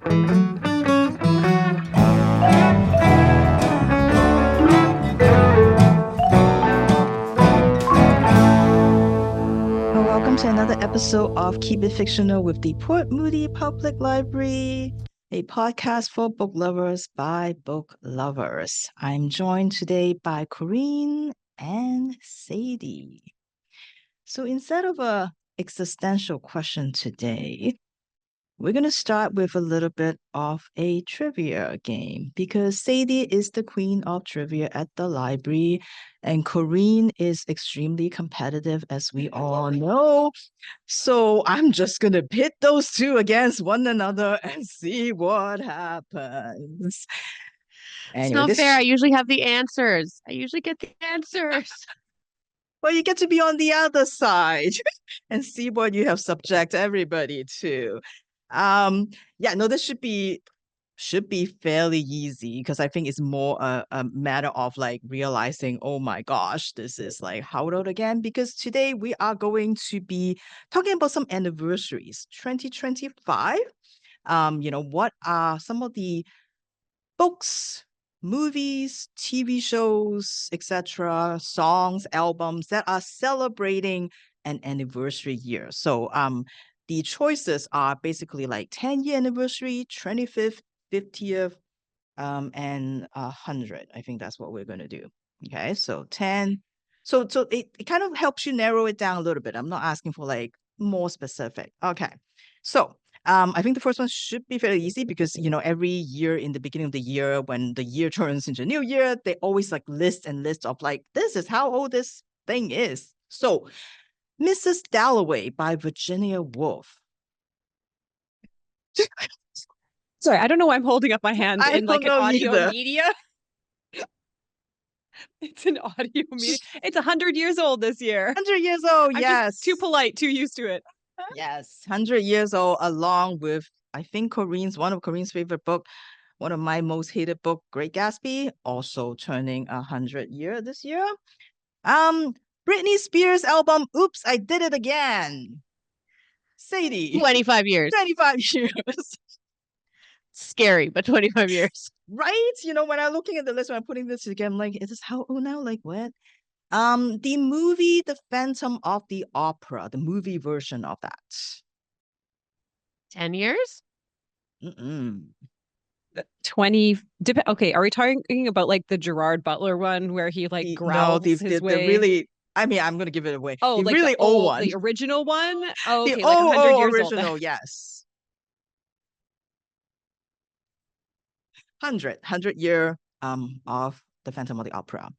Welcome to another episode of Keep It Fictional with the Port Moody Public Library, a podcast for book lovers by book lovers. I'm joined today by Corene and Sadie. So instead of a existential question today, we're going to start with a little bit of a trivia game because Sadie is the queen of trivia at the library and Corene is extremely competitive, as we all know. So I'm just going to pit those two against one another and see what happens. It's Anyway, not fair. I usually have the answers. I usually get the answers. Well, you get to be on the other side and see what you have subject everybody to. This should be fairly easy because I think it's more a matter of like realizing, oh my gosh, this is like how old again? Because today we are going to be talking about some anniversaries, 2025. What are some of the books, movies, TV shows, etc., songs, albums that are celebrating an anniversary year. So the choices are basically like 10-year anniversary, 25th, 50th, and 100. I think that's what we're going to do. Okay, so 10. So it kind of helps you narrow it down a little bit. I'm not asking for like more specific. Okay. So I think the first one should be fairly easy because every year in the beginning of the year when the year turns into new year, they always like list and list of like this is how old this thing is. So Mrs. Dalloway by Virginia Woolf. Sorry, I don't know why I'm holding up my hand I in like don't an know audio either. media. It's an audio media. It's 100 years old this year. 100 years old, I'm yes. just too polite, too used to it. Yes, 100 years old, along with, I think, one of Corene's favorite book, one of my most hated book, Great Gatsby, also turning 100 year this year. Britney Spears album, Oops, I Did It Again. Sadie. 25 years. 25 years. Scary, but 25 years. Right? When I'm looking at the list, when I'm putting this together, I'm like, is this how old now? Like, what? The movie The Phantom of the Opera, the movie version of that. 10 years? 20. Okay, are we talking about like the Gerard Butler one where he like growls his way? The really, I mean, I'm gonna give it away. Oh, the like really the old one, the original one. Oh, okay, the like 100 years original, old. Yes. 100 year of The Phantom of the Opera.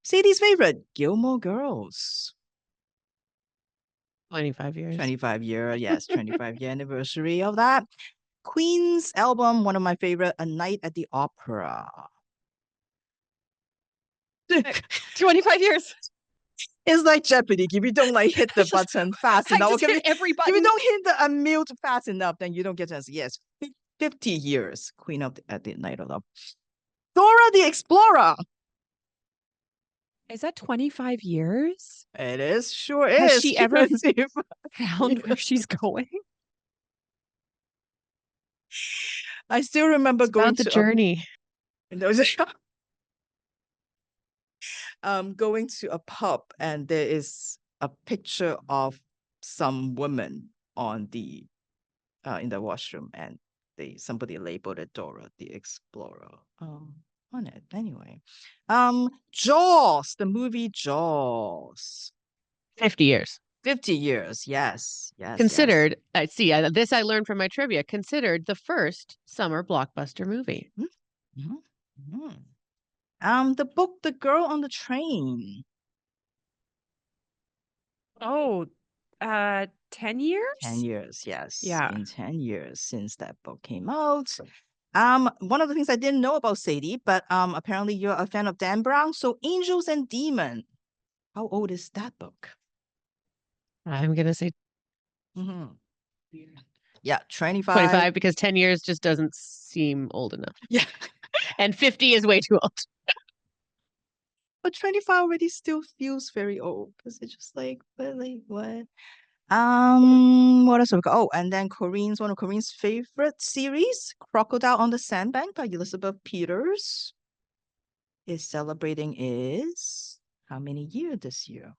Sadie's favorite, Gilmore Girls. 25 years. 25 year, yes, 25-year anniversary of that. Queen's album, one of my favorite, A Night at the Opera. 25 years. It's like Jeopardy. If you don't like hit the button fast enough, just hit every button. If you don't hit the unmute fast enough, then you don't get to answer. Yes, 50 years, Queen at the Night of the Opera. Dora the Explorer. Is that 25 years? It is, sure is. Has she ever found where she's going? I still remember going to the journey. Going to a pub and there is a picture of some woman on the in the washroom and somebody labeled it Dora the Explorer on it anyway. Jaws, the movie Jaws. 50 years. 50 years, yes. Considered, I see, this I learned from my trivia, considered the first summer blockbuster movie. The book The Girl on the Train. Oh, 10 years? 10 years, yes. Yeah. In 10 years since that book came out. One of the things I didn't know about Sadie, but apparently you're a fan of Dan Brown. So Angels and Demon. How old is that book? I'm gonna say yeah, 25. 25 because 10 years just doesn't seem old enough. Yeah. And 50 is way too old. But 25 already still feels very old because it's just like, what? What else? Oh, and then one of Corene's favorite series, Crocodile on the Sandbank by Elizabeth Peters, is celebrating is how many years this year?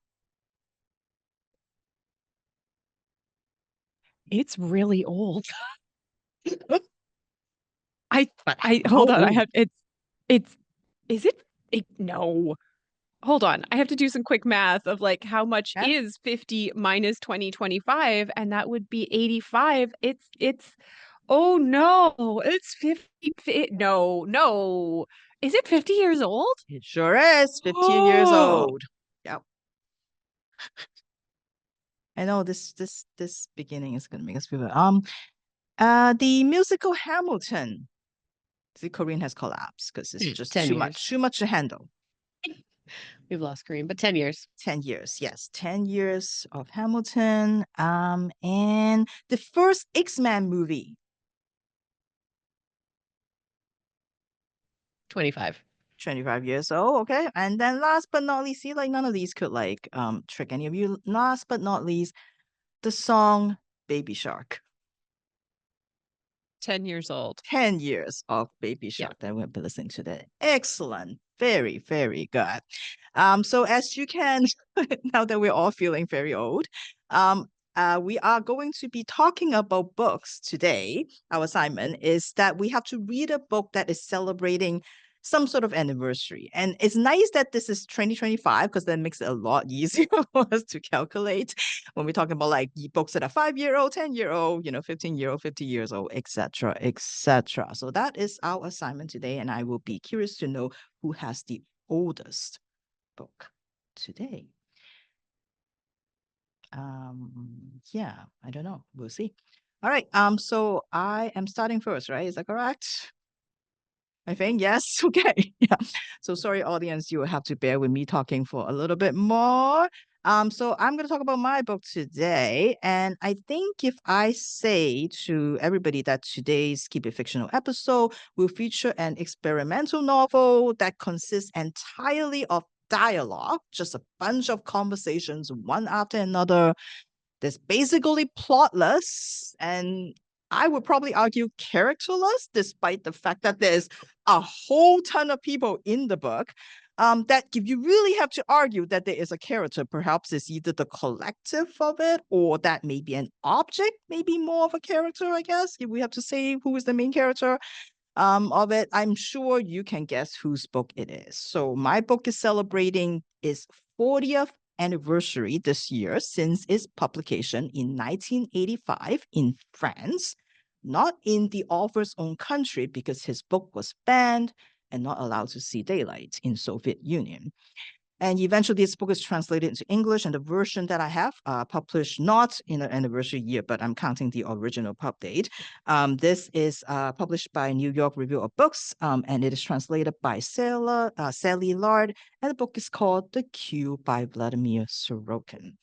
It's really old. But I how hold on. I old? have it's is it no. Hold on. I have to do some quick math of like how much Yeah. is 50 minus 2025, and that would be 85. It's oh no, it's 50. No. Is it 50 years old? It sure is 15 years Oh, old. Yep. I know this beginning is gonna make us feel the musical Hamilton. The Corene has collapsed because it's just 10 too years. much to handle. We've lost Corene, but 10 years. 10 years, yes. 10 years of Hamilton. And the first X-Men movie. 25. 25 years old, okay. And then last but not least, see, like none of these could like trick any of you. Last but not least, the song Baby Shark. 10 years old. 10 years of Baby Shark that we'll be listening to today. Excellent. Very, very good. So as you can, now that we're all feeling very old, we are going to be talking about books today. Our assignment is that we have to read a book that is celebrating some sort of anniversary. And it's nice that this is 2025 because that makes it a lot easier for us to calculate when we're talking about like books that are 5-year-old, 10-year-old, 15-year-old, 50 years old, etc., etc. So that is our assignment today. And I will be curious to know who has the oldest book today. Yeah, I don't know. We'll see. All right. So I am starting first, right? Is that correct? I think yes. Okay. Yeah. So sorry, audience, you will have to bear with me talking for a little bit more. So I'm going to talk about my book today, and I think if I say to everybody that today's Keep It Fictional episode will feature an experimental novel that consists entirely of dialogue, just a bunch of conversations, one after another, that's basically plotless, and I would probably argue characterless, despite the fact that there's a whole ton of people in the book. That if you really have to argue that there is a character, perhaps it's either the collective of it or that maybe an object, maybe more of a character, I guess. If we have to say who is the main character of it, I'm sure you can guess whose book it is. So my book is celebrating its 40th anniversary this year since its publication in 1985 in France, not in the author's own country because his book was banned and not allowed to see daylight in Soviet Union. And eventually this book is translated into English, and the version that I have published not in an anniversary year, but I'm counting the original pub date. This is published by New York Review of Books, and it is translated by Sally Laird, and the book is called The Queue by Vladimir Sorokin.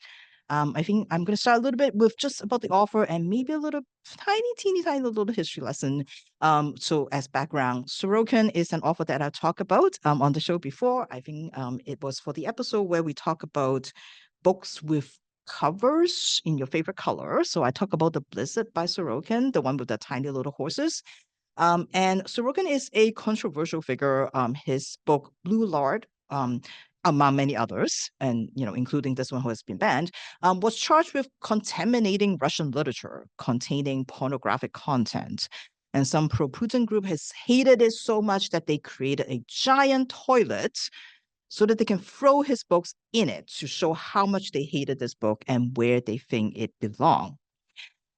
I think I'm going to start a little bit with just about the author and maybe a little teeny tiny little history lesson. So as background, Sorokin is an author that I talked about on the show before. I think it was for the episode where we talk about books with covers in your favorite color. So I talk about The Blizzard by Sorokin, the one with the tiny little horses. And Sorokin is a controversial figure. His book Blue Lord, among many others, and including this one who has been banned, was charged with contaminating Russian literature containing pornographic content. And some pro-Putin group has hated it so much that they created a giant toilet so that they can throw his books in it to show how much they hated this book and where they think it belonged.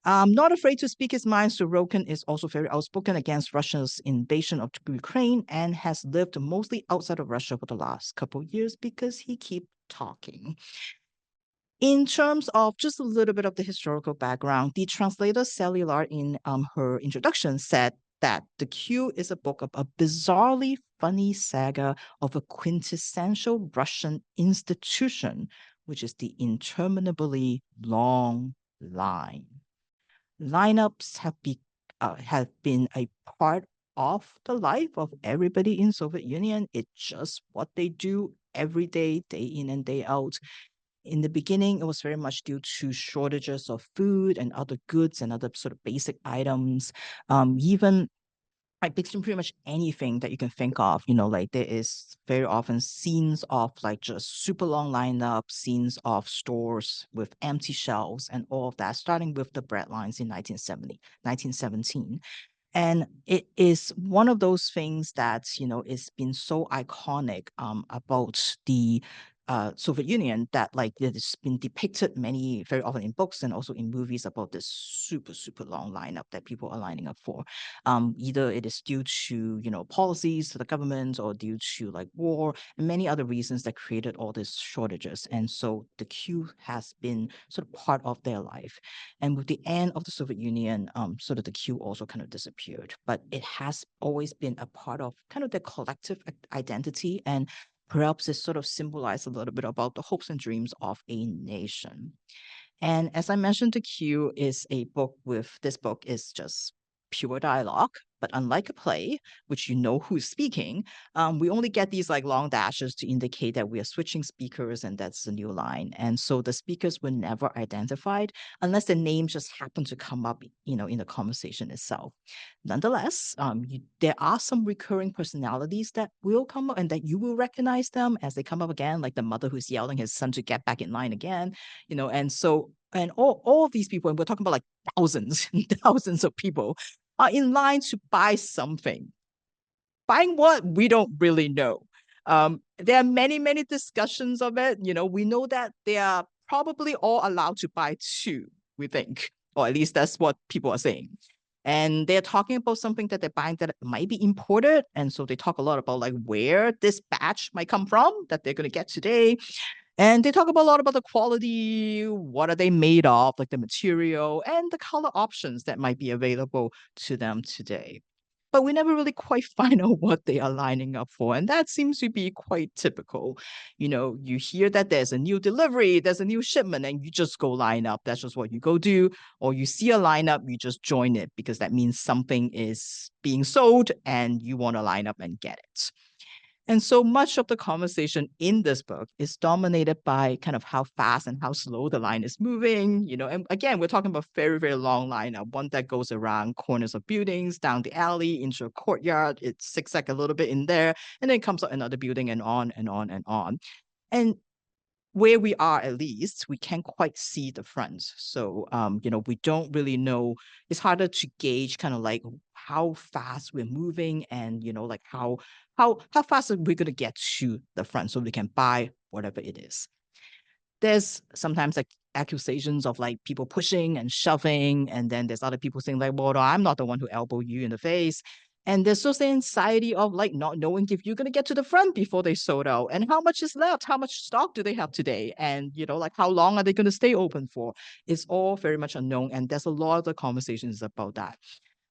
Not afraid to speak his mind, Sorokin is also very outspoken against Russia's invasion of Ukraine and has lived mostly outside of Russia for the last couple of years because he keeps talking. In terms of just a little bit of the historical background, the translator Sally Laird in her introduction said that The Queue is a book of a bizarrely funny saga of a quintessential Russian institution, which is the interminably long line. Lineups have been a part of the life of everybody in Soviet Union. It's just what they do every day, day in and day out. in the beginning, it was very much due to shortages of food and other goods and other sort of basic items. Even like pretty much anything that you can think of, like there is very often scenes of like just super long lineup, scenes of stores with empty shelves and all of that, starting with the bread lines in 1917. And it is one of those things that, it's been so iconic about the Soviet Union that like it's been depicted very often in books and also in movies about this super, super long lineup that people are lining up for. Either it is due to, policies to the government or due to like war and many other reasons that created all these shortages. And so the queue has been sort of part of their life. And with the end of the Soviet Union, sort of the queue also kind of disappeared. But it has always been a part of kind of their collective identity, and perhaps it sort of symbolized a little bit about the hopes and dreams of a nation. And as I mentioned, The Queue is a book this book is just pure dialogue, but unlike a play, which who's speaking, we only get these like long dashes to indicate that we are switching speakers and that's the new line. And so the speakers were never identified unless the name just happened to come up, in the conversation itself. Nonetheless, there are some recurring personalities that will come up and that you will recognize them as they come up again, like the mother who's yelling his son to get back in line again, and so, and all of these people, and we're talking about like thousands and thousands of people, are in line to buy something. Buying what? We don't really know. There are many, many discussions of it. We know that they are probably all allowed to buy two, we think, or at least that's what people are saying. And they're talking about something that they're buying that might be imported. And so they talk a lot about like where this batch might come from that they're going to get today. And they talk a lot about the quality, what are they made of, like the material, and the color options that might be available to them today. But we never really quite find out what they are lining up for. And that seems to be quite typical. You hear that there's a new delivery, there's a new shipment, and you just go line up. That's just what you go do. Or you see a lineup, you just join it because that means something is being sold and you want to line up and get it. And so much of the conversation in this book is dominated by kind of how fast and how slow the line is moving, and again, we're talking about very, very long line, one that goes around corners of buildings, down the alley, into a courtyard, it zigzag a little bit in there, and then comes up another building and on and on and on. And where we are, at least, we can't quite see the front. So, we don't really know. It's harder to gauge kind of like how fast we're moving and, like how fast are we going to get to the front so we can buy whatever it is. There's sometimes like accusations of like people pushing and shoving. And then there's other people saying like, well, no, I'm not the one who elbowed you in the face. And there's also the anxiety of like not knowing if you're going to get to the front before they sold out and how much is left, how much stock do they have today? And, like how long are they going to stay open for? It's all very much unknown. And there's a lot of the conversations about that.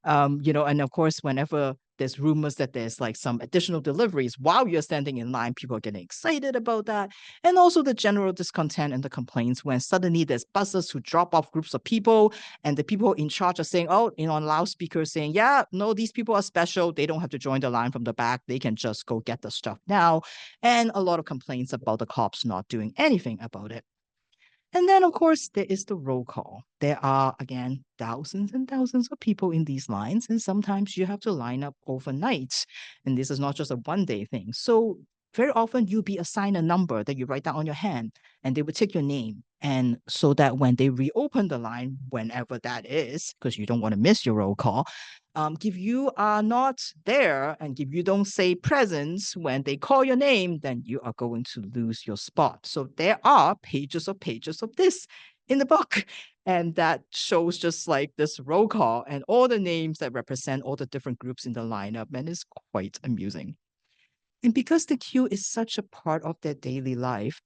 And of course, whenever there's rumors that there's like some additional deliveries while you're standing in line, people are getting excited about that. And also the general discontent and the complaints when suddenly there's buses who drop off groups of people and the people in charge are saying, oh, on loudspeakers saying, yeah, no, these people are special. They don't have to join the line from the back. They can just go get the stuff now. And a lot of complaints about the cops not doing anything about it. And then, of course, there is the roll call. There are, again, thousands and thousands of people in these lines, and sometimes you have to line up overnight. And this is not just a one-day thing. So very often you'll be assigned a number that you write down on your hand, and they will take your name. And so that when they reopen the line, whenever that is, because you don't want to miss your roll call, if you are not there and if you don't say present when they call your name, then you are going to lose your spot. So there are pages of this in the book. And that shows just like this roll call and all the names that represent all the different groups in the lineup. And it's quite amusing. And because the queue is such a part of their daily life,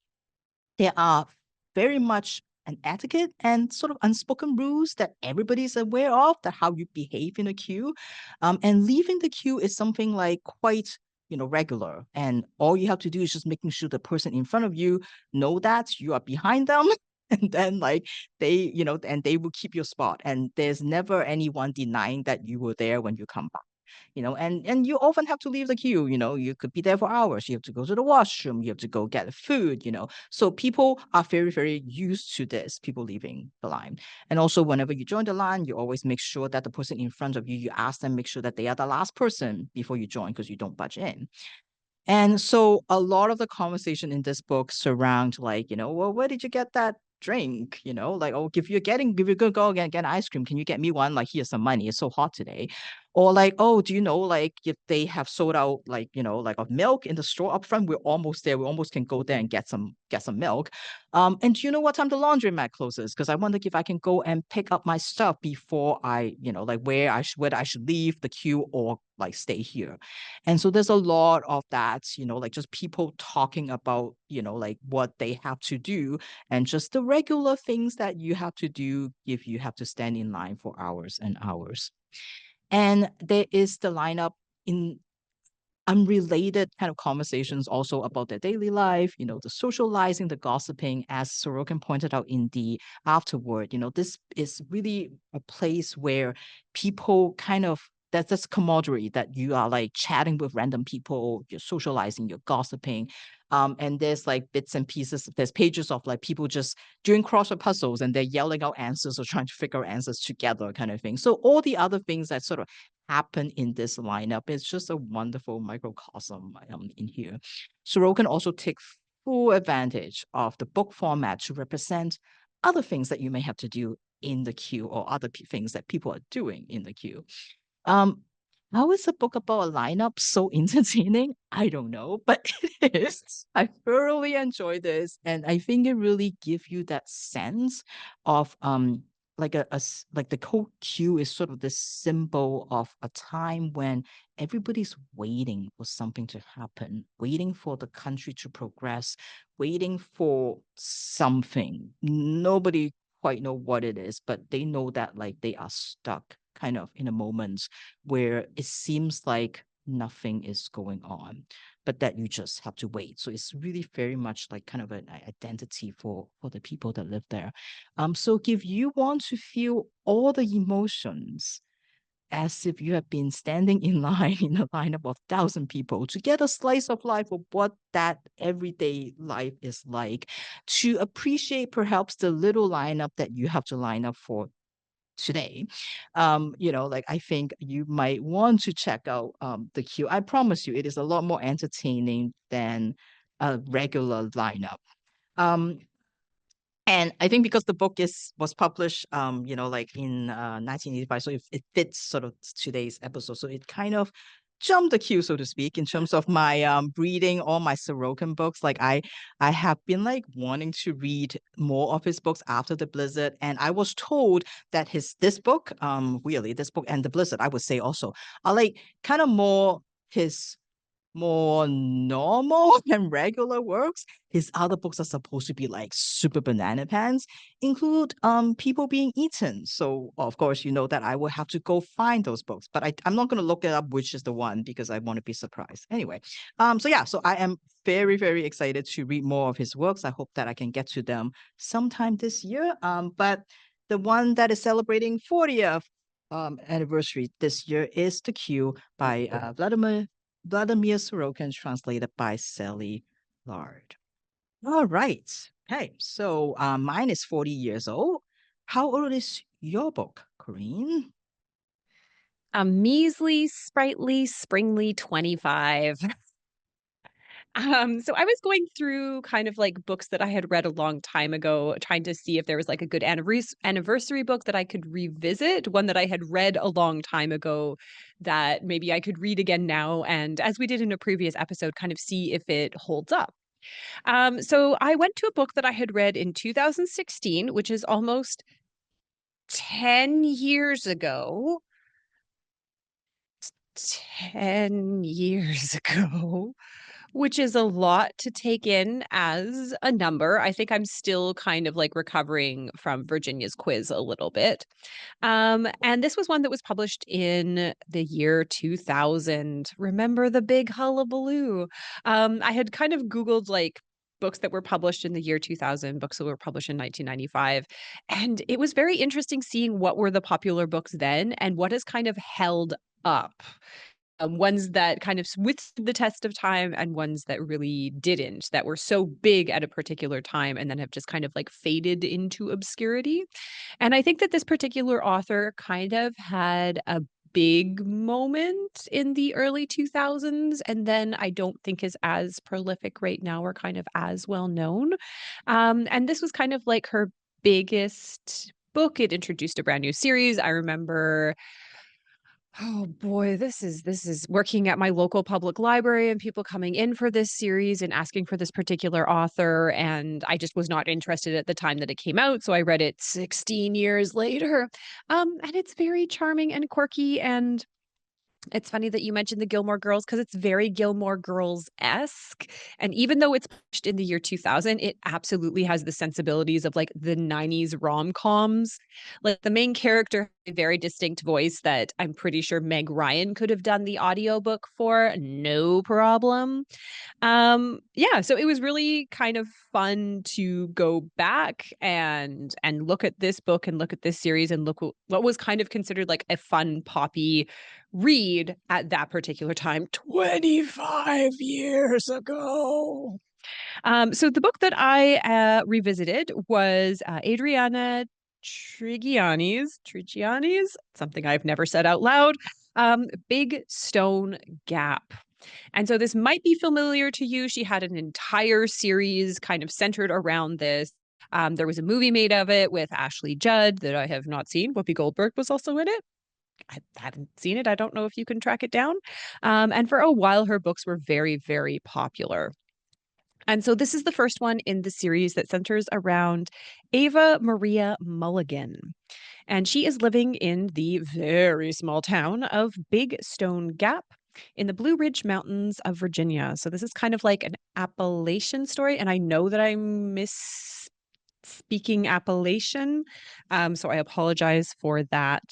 there are very much an etiquette and sort of unspoken rules that everybody's aware of, that how you behave in a queue. And leaving the queue is something like quite, regular. And all you have to do is just making sure the person in front of you know that you are behind them. And then like they, and they will keep your spot. And there's never anyone denying that you were there when you come back. and you often have to leave the queue. You could be there for hours. You have to go to the washroom. You have to go get food. So people are very, very used to this, people leaving the line. And also, whenever you join the line, you always make sure that the person in front of you, you ask them, make sure that they are the last person before you join, because you don't budge in. And so a lot of the conversation in this book surround, like, well, where did you get that drink? Like, oh, if you're gonna go again, get ice cream, can you get me one? Like, here's some money. It's so hot today. Or like, oh, do you know, like, if they have sold out, like, like of milk in the store up front, we're almost there. We almost can go there and get some milk. And do you know what time the laundromat closes? Because I wonder if I can go and pick up my stuff before I, like whether I should leave the queue or like stay here. And so there's a lot of that, like just people talking about, like what they have to do and just the regular things that you have to do if you have to stand in line for hours and hours. And there is the lineup in unrelated kind of conversations also about their daily life, the socializing, the gossiping, as Sorokin pointed out in the afterword. This is really a place where people kind of, that's camaraderie, that you are like chatting with random people, you're socializing, you're gossiping. And there's like bits and pieces, there's pages of like people just doing crossword puzzles and they're yelling out answers or trying to figure out answers together kind of thing. So all the other things that sort of happen in this lineup, it's just a wonderful microcosm in here. Sorokin also takes full advantage of the book format to represent other things that you may have to do in the queue or other things that people are doing in the queue. Um, how is a book about a lineup so entertaining? I don't know, but it is. I thoroughly enjoy this, and I think it really gives you that sense of like like the whole queue is sort of this symbol of a time when everybody's waiting for something to happen, waiting for the country to progress, waiting for something. Nobody quite know what it is, but they know that like they are stuck kind of in a moment where it seems like nothing is going on, but that you just have to wait. So it's really very much like kind of an identity for the people that live there. So if you want to feel all the emotions as if you have been standing in line in a lineup of 1,000 people to get a slice of life of what that everyday life is like, to appreciate perhaps the little lineup that you have to line up for today, like I think you might want to check out the queue. I promise you, it is a lot more entertaining than a regular lineup. And I think because the book was published, like in 1985, so it fits sort of today's episode. So it kind of jumped the queue, so to speak, in terms of my reading all my Sorokin books. Like I have been like wanting to read more of his books after the Blizzard, and I was told that this book, this book and the Blizzard, I would say also, are like kind of his more normal and regular works. His other books are supposed to be like super banana pants, include people being eaten. So of course, that I will have to go find those books, but I'm not going to look it up which is the one because I want to be surprised. Anyway, so I am very, very excited to read more of his works. I hope that I can get to them sometime this year. But the one that is celebrating 40th anniversary this year is The Queue by Vladimir Sorokin, translated by Sally Laird. All right. Okay. So mine is 40 years old. How old is your book, Corene? A measly, sprightly, springly 25. So I was going through kind of like books that I had read a long time ago, trying to see if there was like a good anniversary book that I could revisit, one that I had read a long time ago that maybe I could read again now. And as we did in a previous episode, kind of see if it holds up. So I went to a book that I had read in 2016, which is almost 10 years ago. 10 years ago, which is a lot to take in as a number. I think I'm still kind of like recovering from Virginia's quiz a little bit. And this was one that was published in the year 2000. Remember the big hullabaloo? I had kind of Googled like books that were published in the year 2000, books that were published in 1995. And it was very interesting seeing what were the popular books then and what has kind of held up. Ones that kind of withstood the test of time and ones that really didn't, that were so big at a particular time and then have just kind of like faded into obscurity. And I think that this particular author kind of had a big moment in the early 2000s, and then I don't think is as prolific right now or kind of as well known. And this was kind of like her biggest book. It introduced a brand new series. I remember, oh boy, this is working at my local public library and people coming in for this series and asking for this particular author, and I just was not interested at the time that it came out, so I read it 16 years later. And it's very charming and quirky, and it's funny that you mentioned the Gilmore Girls because it's very Gilmore Girls-esque, and even though it's published in the year 2000, it absolutely has the sensibilities of, like, the 90s rom-coms. Like, the main character has a very distinct voice that I'm pretty sure Meg Ryan could have done the audiobook for, no problem. Yeah, so it was really kind of fun to go back and look at this book and look at this series and look what was kind of considered like a fun poppy read at that particular time 25 years ago. So the book that I revisited was Adriana Trigiani's, something I've never said out loud, Big Stone Gap. And so this might be familiar to you. She had an entire series kind of centered around this. There was a movie made of it with Ashley Judd that I have not seen. Whoopi Goldberg was also in it. I haven't seen it. I don't know if you can track it down. And for a while, her books were very, very popular. And so this is the first one in the series that centers around Ava Maria Mulligan. And she is living in the very small town of Big Stone Gap in the Blue Ridge Mountains of Virginia. So this is kind of like an Appalachian story. And I know that I'm misspeaking Appalachian. So I apologize for that.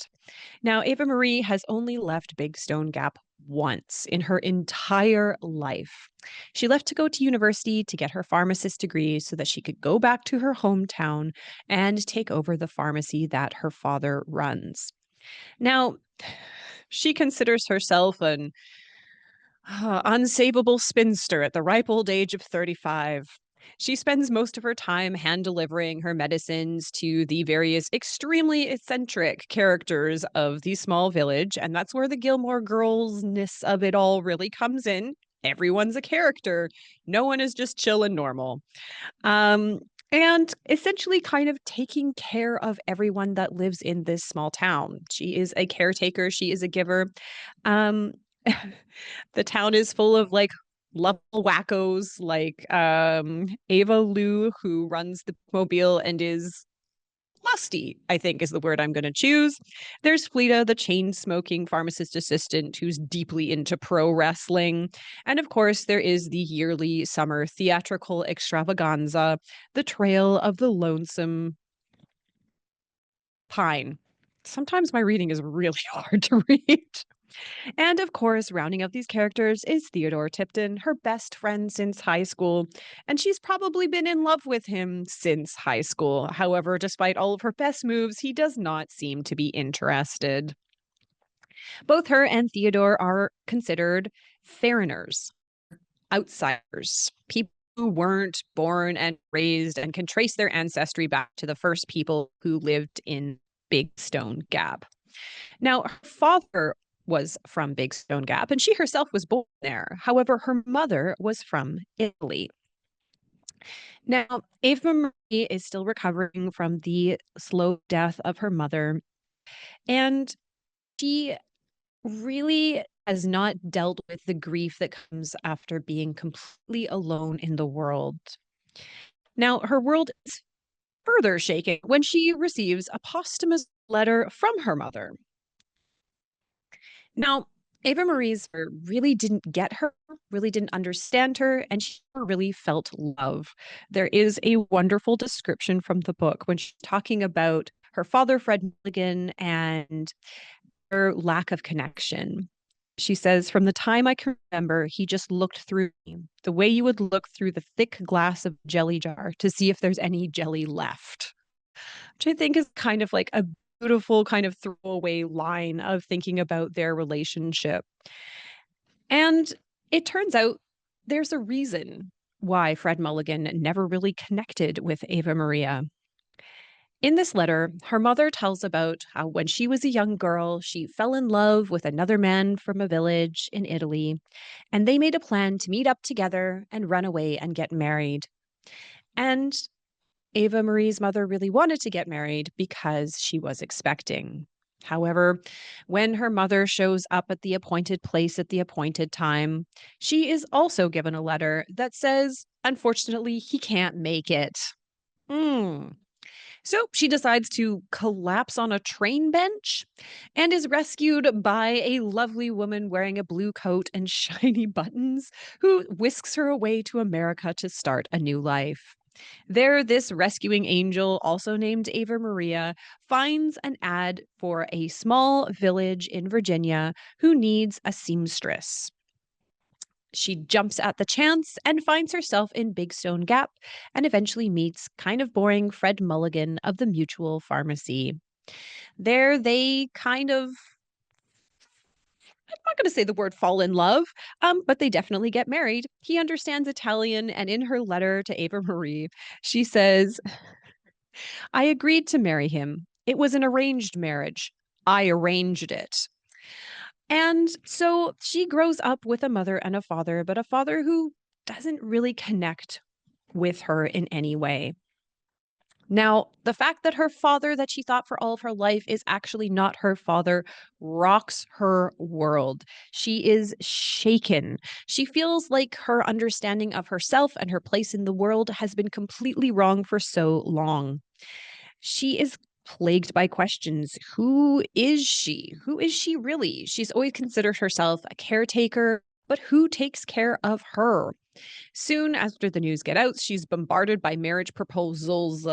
Now, Ava Marie has only left Big Stone Gap once in her entire life. She left to go to university to get her pharmacist degree so that she could go back to her hometown and take over the pharmacy that her father runs. Now, she considers herself an unsavable spinster at the ripe old age of 35. She spends most of her time hand delivering her medicines to the various extremely eccentric characters of the small village, and that's where the Gilmore Girls-ness of it all really comes in. Everyone's a character. No one is just chill and normal. And essentially kind of taking care of everyone that lives in this small town. She is a caretaker, she is a giver. Um, the town is full of like lovable wackos like Ava Lou, who runs the mobile and is lusty, I think is the word I'm going to choose. There's Fleeta, the chain smoking pharmacist assistant who's deeply into pro wrestling. And of course, there is the yearly summer theatrical extravaganza, the Trail of the Lonesome Pine. Sometimes my reading is really hard to read. And of course, rounding out these characters is Theodore Tipton, her best friend since high school, and she's probably been in love with him since high school. However, despite all of her best moves, he does not seem to be interested. Both her and Theodore are considered foreigners, outsiders, people who weren't born and raised and can trace their ancestry back to the first people who lived in Big Stone Gap. Now, her father was from Big Stone Gap, and she herself was born there. However, her mother was from Italy. Now, Ava Marie is still recovering from the slow death of her mother, and she really has not dealt with the grief that comes after being completely alone in the world. Now, her world is further shaken when she receives a posthumous letter from her mother. Now, Ava Marie's really didn't get her, really didn't understand her, and she never really felt love. There is a wonderful description from the book when she's talking about her father, Fred Milligan, and her lack of connection. She says, "From the time I can remember, he just looked through me, the way you would look through the thick glass of jelly jar to see if there's any jelly left," which I think is kind of like a beautiful kind of throwaway line of thinking about their relationship. And it turns out there's a reason why Fred Mulligan never really connected with Ava Maria. In this letter, her mother tells about how when she was a young girl, she fell in love with another man from a village in Italy, and they made a plan to meet up together and run away and get married. And Ava Marie's mother really wanted to get married because she was expecting. However, when her mother shows up at the appointed place at the appointed time, she is also given a letter that says, unfortunately, he can't make it. So she decides to collapse on a train bench and is rescued by a lovely woman wearing a blue coat and shiny buttons who whisks her away to America to start a new life. There, this rescuing angel, also named Ava Maria, finds an ad for a small village in Virginia who needs a seamstress. She jumps at the chance and finds herself in Big Stone Gap and eventually meets kind of boring Fred Mulligan of the Mutual Pharmacy. There, they kind of, I'm not going to say the word fall in love, but they definitely get married. He understands Italian, and in her letter to Ava Marie, she says, I agreed to marry him. It was an arranged marriage. I arranged it. And so she grows up with a mother and a father, but a father who doesn't really connect with her in any way. Now, the fact that her father, that she thought for all of her life, is actually not her father rocks her world. She is shaken. She feels like her understanding of herself and her place in the world has been completely wrong for so long. She is plagued by questions. Who is she? Who is she really? She's always considered herself a caretaker, but who takes care of her? Soon after the news get out, she's bombarded by marriage proposals,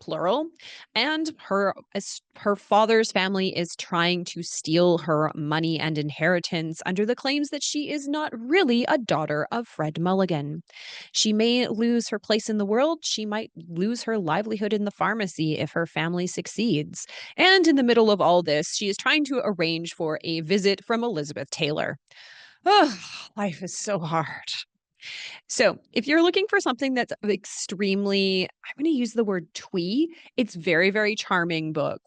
plural, and her father's family is trying to steal her money and inheritance under the claims that she is not really a daughter of Fred Mulligan. She may lose her place in the world. She might lose her livelihood in the pharmacy if her family succeeds. And in the middle of all this, she is trying to arrange for a visit from Elizabeth Taylor. Oh, life is so hard. So, if you're looking for something that's extremely, I'm going to use the word twee, it's very, very charming book.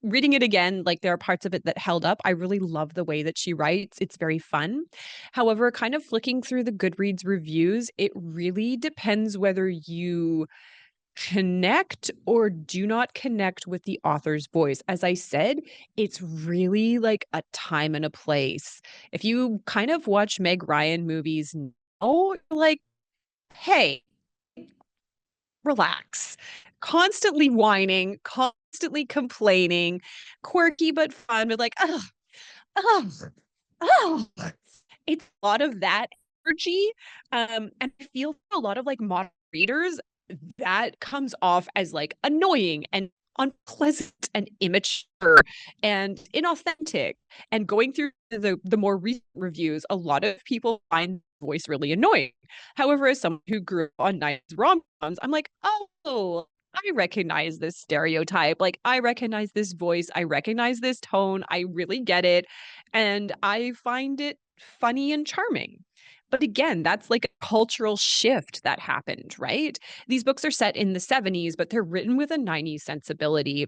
Reading it again, like there are parts of it that held up. I really love the way that she writes. It's very fun. However, kind of flicking through the Goodreads reviews, it really depends whether you connect or do not connect with the author's voice. As I said, it's really like a time and a place. If you kind of watch Meg Ryan movies now, you're like, hey, relax. Constantly whining, constantly complaining, quirky but fun, but like, oh, oh, oh. It's a lot of that energy. And I feel a lot of like modern readers that comes off as like annoying and unpleasant and immature and inauthentic. And going through the more recent reviews, a lot of people find the voice really annoying. However, as someone who grew up on 90s rom-coms, I'm like, oh, I recognize this stereotype. Like, I recognize this voice. I recognize this tone. I really get it. And I find it funny and charming. But again, that's like a cultural shift that happened, right? These books are set in the 70s, but they're written with a 90s sensibility.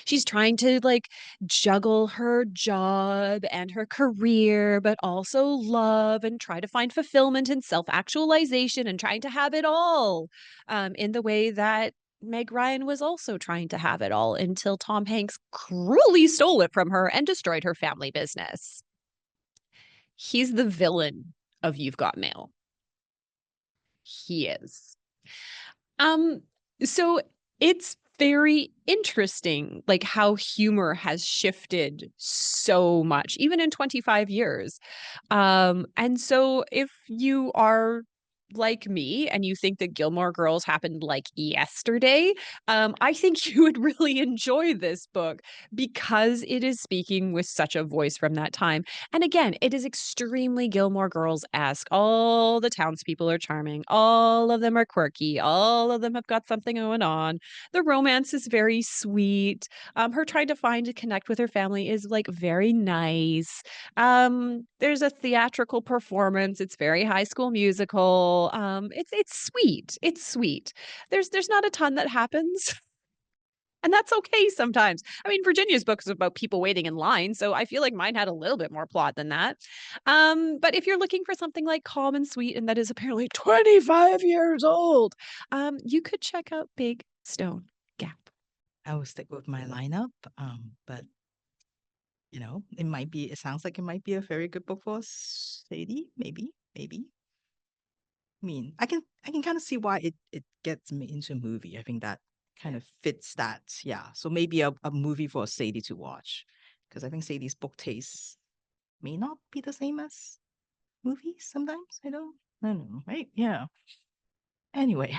She's trying to like juggle her job and her career, but also love and try to find fulfillment and self-actualization and trying to have it all in the way that Meg Ryan was also trying to have it all until Tom Hanks cruelly stole it from her and destroyed her family business. He's the villain of You've Got Mail. He is. So it's very interesting, like how humor has shifted so much, even in 25 years. And so if you are like me and you think that Gilmore Girls happened like yesterday, I think you would really enjoy this book because it is speaking with such a voice from that time. And again, it is extremely Gilmore Girls-esque. All the townspeople are charming. All of them are quirky. All of them have got something going on. The romance is very sweet. Her trying to find a connect with her family is like very nice. There's a theatrical performance. It's very High School Musical. It's sweet. It's sweet. There's not a ton that happens. And that's okay sometimes. I mean, Virginia's book is about people waiting in line, so I feel like mine had a little bit more plot than that. But if you're looking for something like calm and sweet, and that is apparently 25 years old, you could check out Big Stone Gap. I will stick with my lineup. But it sounds like it might be a very good book for Sadie. Maybe. I mean, I can kind of see why it gets me into a movie. I think that kind of fits that. Yeah. So maybe a movie for Sadie to watch. Because I think Sadie's book taste may not be the same as movies sometimes. I don't know, right? Yeah. Anyway.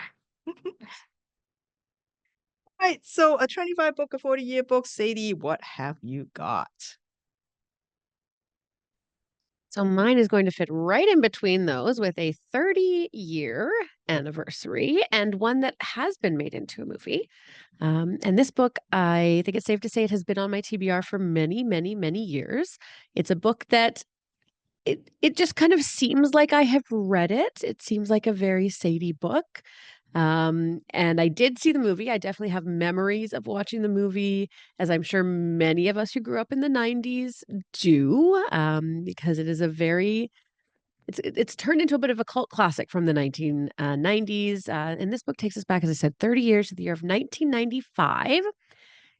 Right. So a 25 book, a 40-year book. Sadie, what have you got? So mine is going to fit right in between those with a 30-year anniversary and one that has been made into a movie. And this book, I think it's safe to say it has been on my TBR for many, many, many years. It's a book that it just kind of seems like I have read it. It seems like a very Sadie book. And I did see the movie. I definitely have memories of watching the movie, as I'm sure many of us who grew up in the 90s do, because it is a very it's turned into a bit of a cult classic from the 1990s. And this book takes us back, as I said, 30 years to the year of 1995.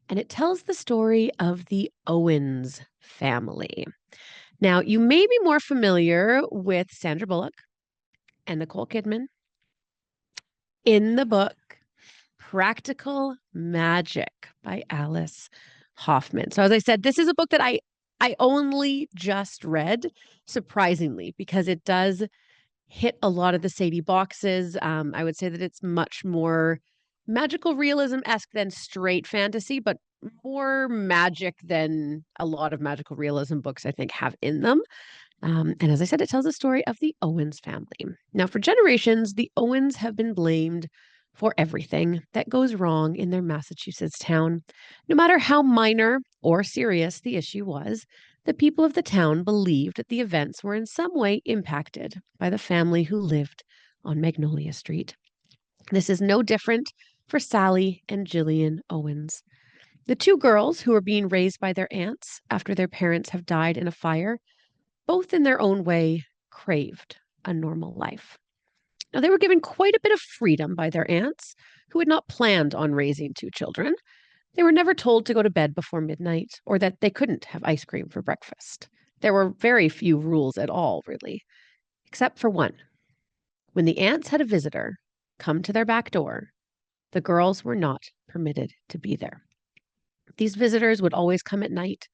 And it tells the story of the Owens family. Now, you may be more familiar with Sandra Bullock and Nicole Kidman in the book Practical Magic by Alice Hoffman. So as I said, this is a book that I only just read, surprisingly, because it does hit a lot of the Sadie boxes. I would say that it's much more magical realism-esque than straight fantasy, but more magic than a lot of magical realism books I think have in them. And as I said, it tells the story of the Owens family. Now, for generations, the Owens have been blamed for everything that goes wrong in their Massachusetts town. No matter how minor or serious the issue was, the people of the town believed that the events were in some way impacted by the family who lived on Magnolia Street. This is no different for Sally and Jillian Owens. The two girls who were being raised by their aunts after their parents have died in a fire, both in their own way, craved a normal life. Now, they were given quite a bit of freedom by their aunts, who had not planned on raising two children. They were never told to go to bed before midnight or that they couldn't have ice cream for breakfast. There were very few rules at all, really, except for one. When the aunts had a visitor come to their back door, the girls were not permitted to be there. These visitors would always come at night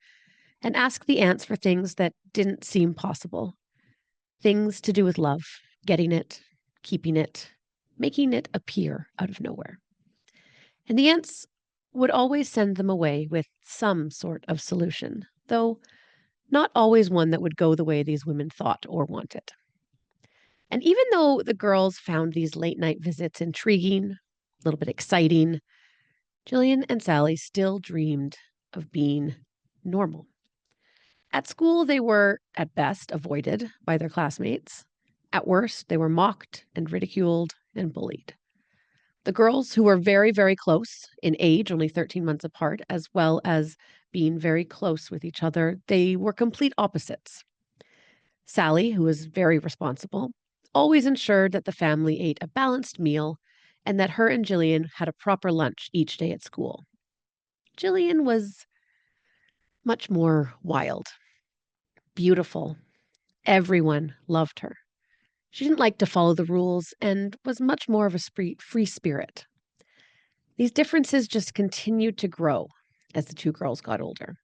and ask the aunts for things that didn't seem possible. Things to do with love, getting it, keeping it, making it appear out of nowhere. And the aunts would always send them away with some sort of solution, though not always one that would go the way these women thought or wanted. And even though the girls found these late night visits intriguing, a little bit exciting, Jillian and Sally still dreamed of being normal. At school, they were, at best, avoided by their classmates. At worst, they were mocked and ridiculed and bullied. The girls, who were very, very close in age, only 13 months apart, as well as being very close with each other, they were complete opposites. Sally, who was very responsible, always ensured that the family ate a balanced meal and that her and Jillian had a proper lunch each day at school. Jillian was much more wild, beautiful. Everyone loved her. She didn't like to follow the rules and was much more of a free spirit. These differences just continued to grow as the two girls got older.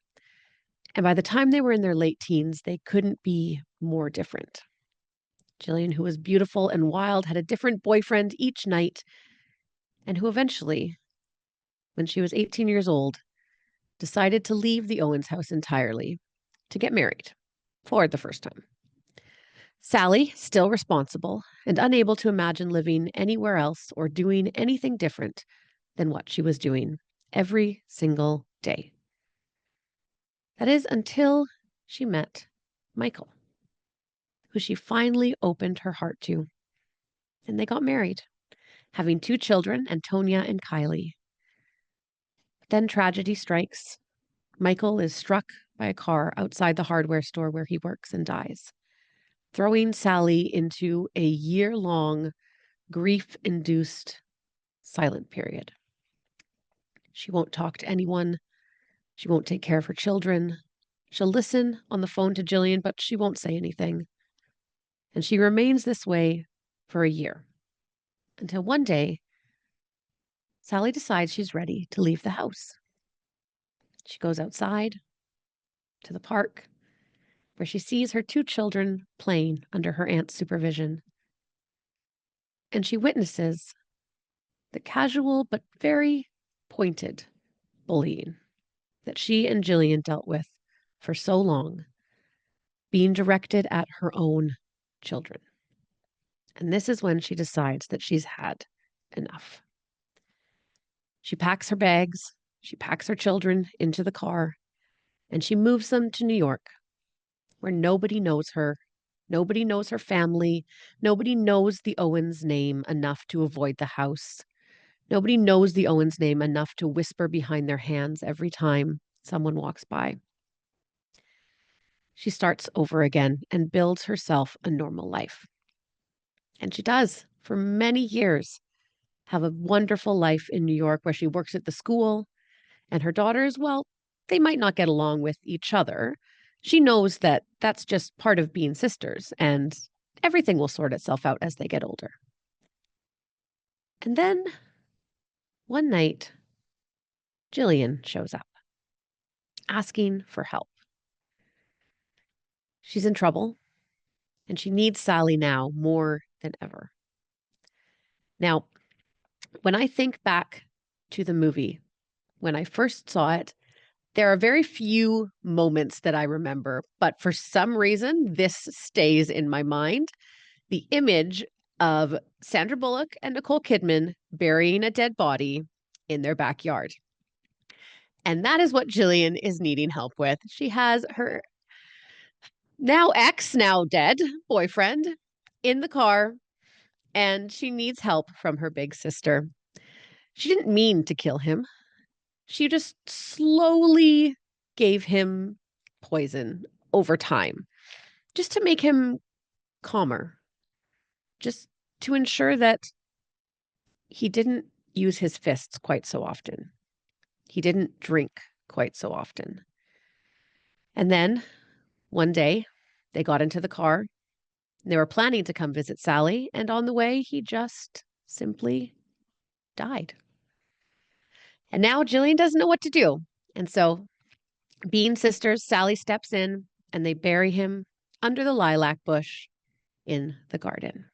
And by the time they were in their late teens, they couldn't be more different. Jillian, who was beautiful and wild, had a different boyfriend each night, and who eventually, when she was 18 years old, decided to leave the Owens house entirely to get married for the first time. Sally, still responsible and unable to imagine living anywhere else or doing anything different than what she was doing every single day. That is until she met Michael, who she finally opened her heart to. And they got married, having 2 children, Antonia and Kylie. But then tragedy strikes. Michael is struck by a car outside the hardware store where he works and dies, throwing Sally into a year-long grief-induced silent period. She won't talk to anyone. She won't take care of her children. She'll listen on the phone to Jillian, but she won't say anything. And she remains this way for a year, until one day, Sally decides she's ready to leave the house. She goes outside to the park, where she sees her 2 children playing under her aunt's supervision. And she witnesses the casual but very pointed bullying that she and Jillian dealt with for so long, being directed at her own children. And this is when she decides that she's had enough. She packs her bags, she packs her children into the car, and she moves them to New York, where nobody knows her. Nobody knows her family. Nobody knows the Owens name enough to avoid the house. Nobody knows the Owens name enough to whisper behind their hands every time someone walks by. She starts over again and builds herself a normal life. And she does for many years have a wonderful life in New York where she works at the school, and her daughters, well, they might not get along with each other. She knows that that's just part of being sisters, and everything will sort itself out as they get older. And then one night, Jillian shows up, asking for help. She's in trouble, and she needs Sally now more than ever. Now, when I think back to the movie, when I first saw it, there are very few moments that I remember, but for some reason, this stays in my mind. The image of Sandra Bullock and Nicole Kidman burying a dead body in their backyard. And that is what Jillian is needing help with. She has her now ex, now dead boyfriend in the car, and she needs help from her big sister. She didn't mean to kill him. She just slowly gave him poison over time, just to make him calmer, just to ensure that he didn't use his fists quite so often. He didn't drink quite so often. And then one day they got into the car. They were planning to come visit Sally, and on the way, he just simply died. And now Jillian doesn't know what to do. And so, being sisters, Sally steps in and they bury him under the lilac bush in the garden.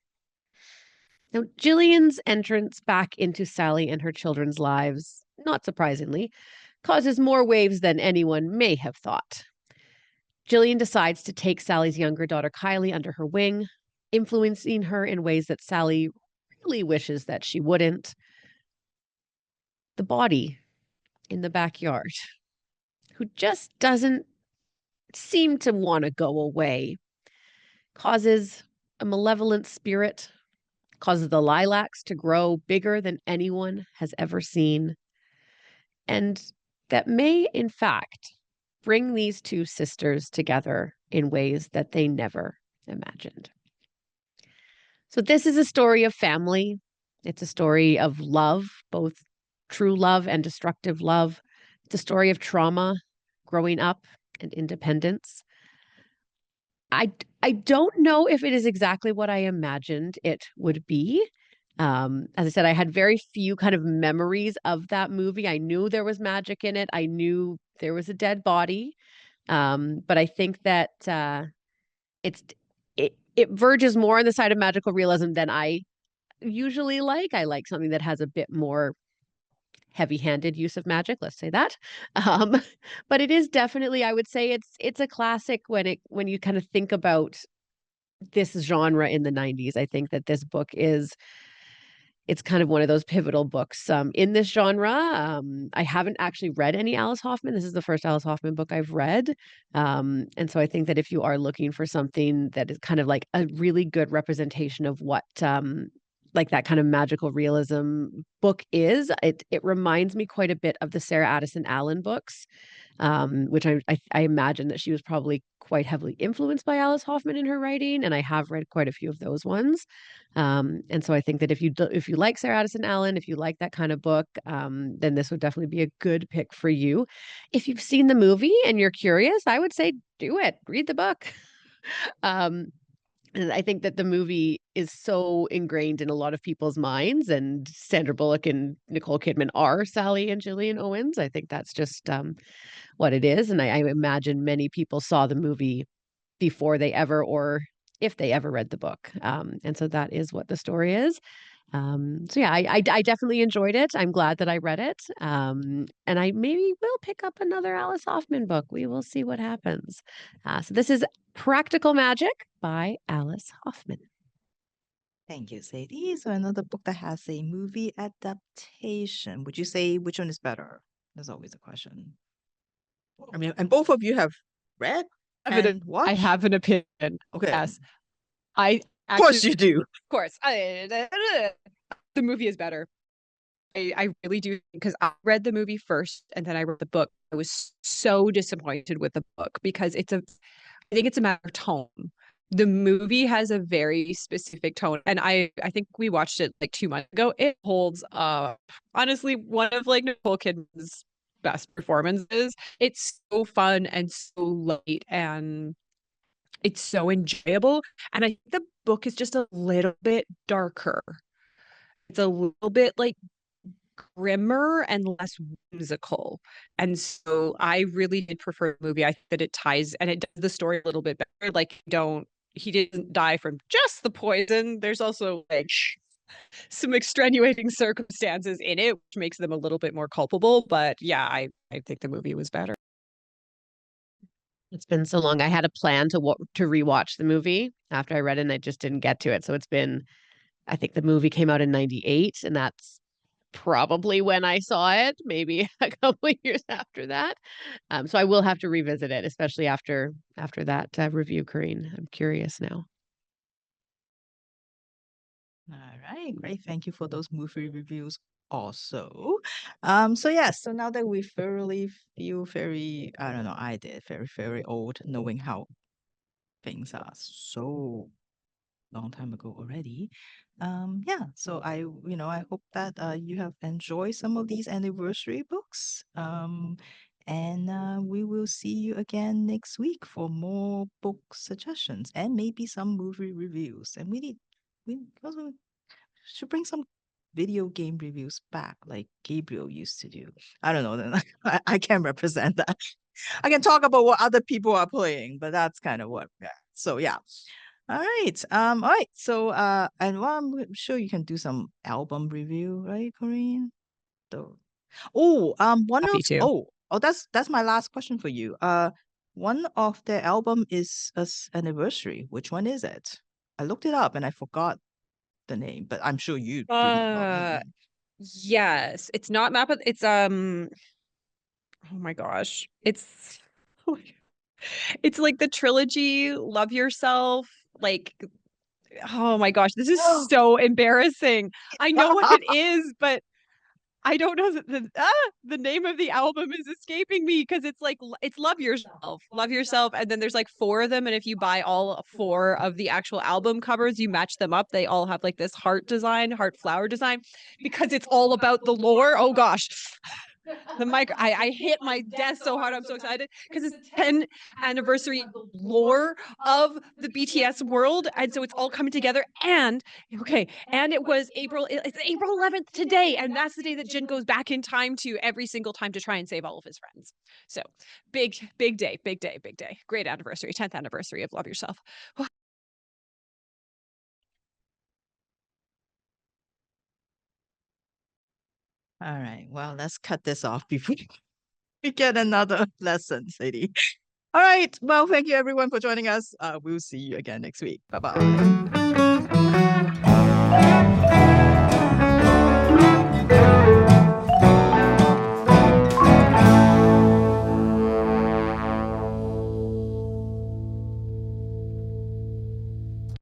Now, Jillian's entrance back into Sally and her children's lives, not surprisingly, causes more waves than anyone may have thought. Jillian decides to take Sally's younger daughter, Kylie, under her wing, influencing her in ways that Sally really wishes that she wouldn't. The body in the backyard, who just doesn't seem to want to go away, causes a malevolent spirit, causes the lilacs to grow bigger than anyone has ever seen, and that may, in fact, bring these 2 sisters together in ways that they never imagined. So this is a story of family. It's a story of love, both true love and destructive love. It's a story of trauma, growing up, and independence. I don't know if it is exactly what I imagined it would be. As I said, I had very few kind of memories of that movie. I knew there was magic in it. I knew there was a dead body. But I think that it's it verges more on the side of magical realism than I usually like. I like something that has a bit more heavy-handed use of magic, let's say that. Um, but it is definitely, I would say it's a classic when you kind of think about this genre in the 90s. I think that this book is it's kind of one of those pivotal books in this genre. I haven't actually read any Alice Hoffman. This is the first Alice Hoffman book I've read. And so I think that if you are looking for something that is kind of like a really good representation of what like that kind of magical realism book is, it reminds me quite a bit of the Sarah Addison Allen books, which I imagine that she was probably quite heavily influenced by Alice Hoffman in her writing, and I have read quite a few of those ones. And so I think that if you like Sarah Addison Allen, if you like that kind of book, then this would definitely be a good pick for you. If you've seen the movie and you're curious, I would say do it. Read the book. Um, and I think that the movie is so ingrained in a lot of people's minds, and Sandra Bullock and Nicole Kidman are Sally and Gillian Owens. I think that's just what it is. And I imagine many people saw the movie before they ever, or if they ever read the book. And so that is what the story is. So yeah, I definitely enjoyed it. I'm glad that I read it. And I maybe will pick up another Alice Hoffman book. We will see what happens. So this is Practical Magic by Alice Hoffman. Thank you, Sadie. So another book that has a movie adaptation. Would you say which one is better? That's always a question. I mean, and both of you have read and watched? I have an opinion. Okay. Yes. I Of course actually, you do. of course, the movie is better. I really do, because I read the movie first and then I read the book. I was so disappointed with the book because I think it's a matter of tone. The movie has a very specific tone, and I think we watched it like 2 months ago. It holds up. Honestly, one of like Nicole Kidman's best performances. It's so fun and so light, and it's so enjoyable. And I think the book is just a little bit darker. It's a little bit like grimmer and less whimsical. And so I really did prefer the movie. I think that it ties and it does the story a little bit better. Like, he didn't die from just the poison. There's also like some extenuating circumstances in it, which makes them a little bit more culpable. But yeah, I think the movie was better. It's been so long. I had a plan to rewatch the movie after I read it, and I just didn't get to it. So it's been, I think the movie came out in 98, and that's probably when I saw it, maybe a couple of years after that. So I will have to revisit it, especially after that review, Corene. I'm curious now. All right, great. Thank you for those movie reviews also. So yes, so now that we thoroughly feel very, I don't know, I did very, very old knowing how things are so long time ago already. Yeah, so I hope that you have enjoyed some of these anniversary books. And we will see you again next week for more book suggestions and maybe some movie reviews. And we also should bring some video game reviews back like Gabriel used to do. I don't know, then I can't represent that. I can talk about what other people are playing, but that's kind of what, yeah. So yeah. All right. All right. So and well, I'm sure you can do some album review, right, Corene? So one Happy of to. that's my last question for you. One of their album is anniversary. Which one is it? I looked it up and I forgot the name, but I'm sure you do know the name. Yes, it's not map of it's oh my gosh. It's like the trilogy Love Yourself, like, oh my gosh, this is so embarrassing. I know what it is, but I don't know the name of the album is escaping me, because it's like it's Love Yourself, and then there's like four of them, and if you buy all four of the actual album covers, you match them up, they all have like this heart flower design, because it's all about the lore. Oh gosh. The mic, I hit my desk so hard. I'm so excited because it's 10th anniversary lore of the BTS world. And so it's all coming together. And okay, and it's April 11th today. And that's the day that Jin goes back in time to every single time to try and save all of his friends. So big day, big day, big day. Great anniversary, 10th anniversary of Love Yourself. All right. Well, let's cut this off before we get another lesson, Sadie. All right. Well, thank you everyone for joining us. We'll see you again next week. Bye bye.